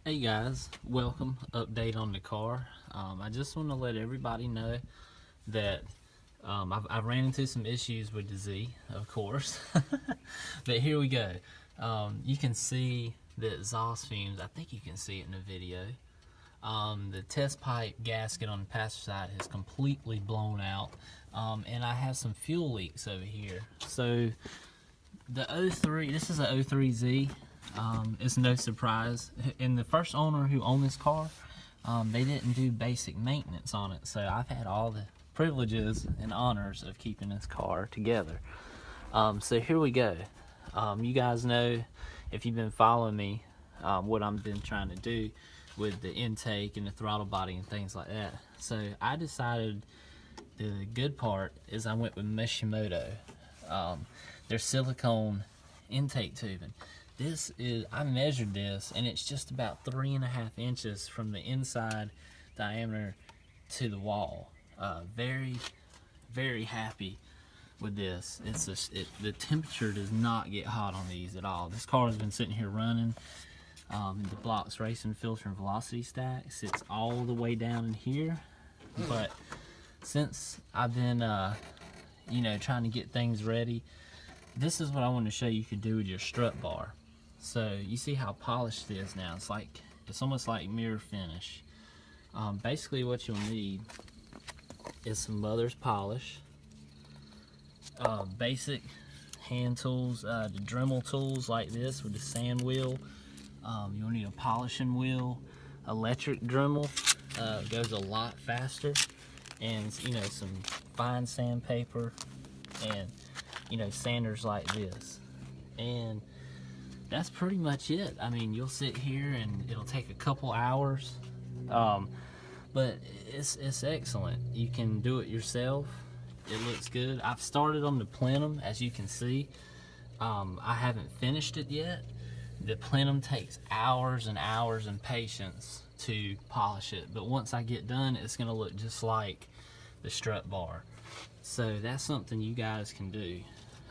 Hey guys, welcome. Update on the car. I just want to let everybody know that I've ran into some issues with the Z, of course. But here we go. You can see the exhaust fumes. I think you can see it in the video. The test pipe gasket on the passenger side has completely blown out. And I have some fuel leaks over here. So the 03, this is a 03Z. It's no surprise. And the first owner who owned this car, they didn't do basic maintenance on it. So I've had all the privileges and honors of keeping this car together. So here we go. You guys know, if you've been following me, what I've been trying to do with the intake and the throttle body and things like that. So I decided the good part is I went with Mishimoto. Their silicone intake tubing. This is, I measured this and it's just about 3.5 inches from the inside diameter to the wall. Very happy with this. The temperature does not get hot on these at all. This car has been sitting here running. The Blocks Racing Filter and Velocity Stack sits all the way down in here. But since I've been trying to get things ready, this is what I want to show you could do with your strut bar. So you see how polished it is now. It's almost like mirror finish. Basically what you'll need is some mother's polish, basic hand tools, the Dremel tools like this with the sand wheel. You'll need a polishing wheel, electric Dremel, goes a lot faster, and some fine sandpaper, and sanders like this. And that's pretty much it. I mean, you'll sit here and it'll take a couple hours, but it's excellent. You can do it yourself. It looks good. I've started on the plenum, as you can see. I haven't finished it yet. The plenum takes hours and hours and patience to polish it, but once I get done, it's gonna look just like the strut bar. So that's something you guys can do.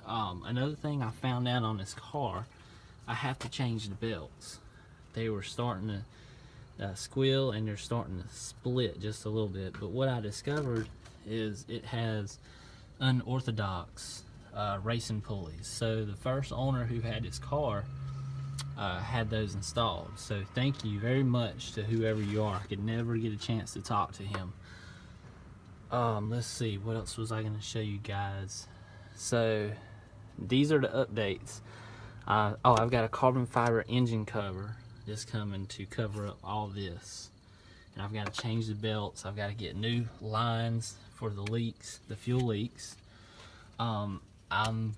Another thing I found out on this car, I have to change the belts. They were starting to squeal and they're starting to split just a little bit. But what I discovered is it has unorthodox racing pulleys. So the first owner who had this car had those installed. So thank you very much to whoever you are. I could never get a chance to talk to him. Let's see, what else was I going to show you guys? So these are the updates. I've got a carbon fiber engine cover just coming to cover up all this, and I've got to change the belts. I've got to get new lines for the leaks, the fuel leaks. I'm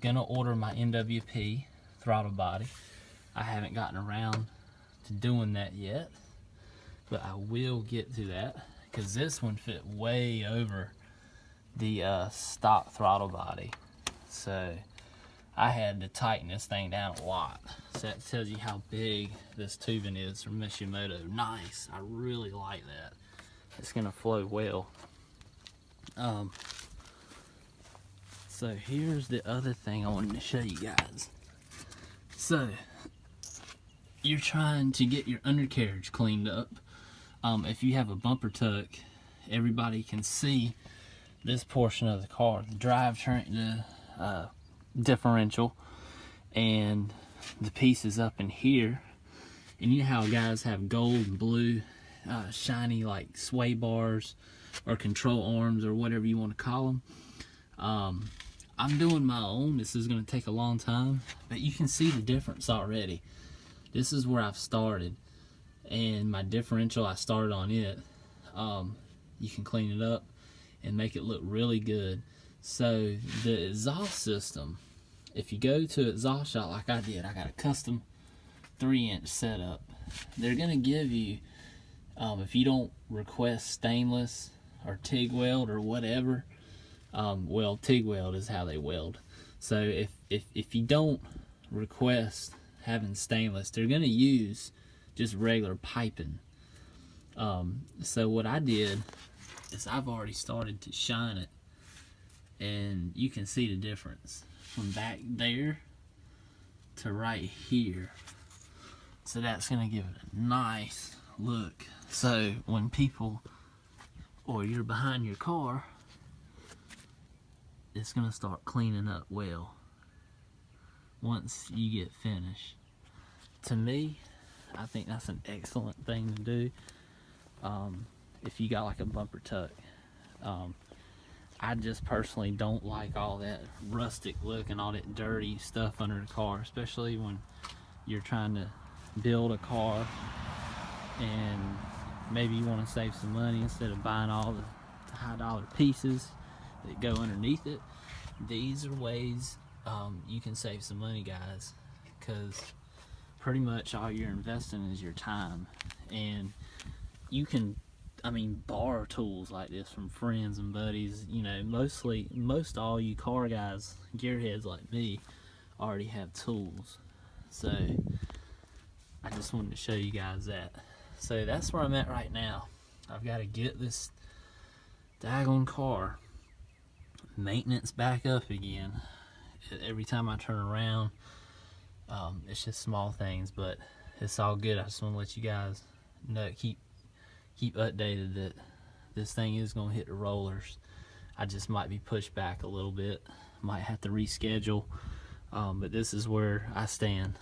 gonna order my NWP throttle body. I haven't gotten around to doing that yet, but I will get to that because this one fit way over the stock throttle body. So I had to tighten this thing down a lot. So that tells you how big this tubing is from Mishimoto. Nice. I really like that. It's gonna flow well. So here's the other thing I wanted to show you guys. So you're trying to get your undercarriage cleaned up. If you have a bumper tuck, everybody can see this portion of the car, the drivetrain, the differential, and the pieces up in here. And you know how guys have gold and blue shiny like sway bars or control arms or whatever you want to call them. I'm doing my own. This is going to take a long time, but you can see the difference already. This is where I've started, and my differential, I started on it. You can clean it up and make it look really good. So the exhaust system, if you go to exhaust shop like I did, I got a custom 3-inch setup. They're gonna give you, if you don't request stainless or TIG weld or whatever, well, TIG weld is how they weld. So if you don't request having stainless, they're gonna use just regular piping. So what I did is I've already started to shine it, and you can see the difference from back there to right here. So that's gonna give it a nice look. So when people, or you're behind your car, it's gonna start cleaning up well once you get finished. To me, I think that's an excellent thing to do. If you got like a bumper tuck. I just personally don't like all that rustic look and all that dirty stuff under the car, especially when you're trying to build a car and maybe you want to save some money instead of buying all the high dollar pieces that go underneath it. These are ways you can save some money, guys, because pretty much all you're investing is your time. And you can, I mean, borrow tools like this from friends and buddies. You know, most all you car guys, gearheads like me, already have tools. So I just wanted to show you guys that. So that's where I'm at right now. I've got to get this daggone car maintenance back up again. Every time I turn around, it's just small things, but it's all good. I just want to let you guys know, keep updated that this thing is going to hit the rollers. I just might be pushed back a little bit, might have to reschedule, but this is where I stand.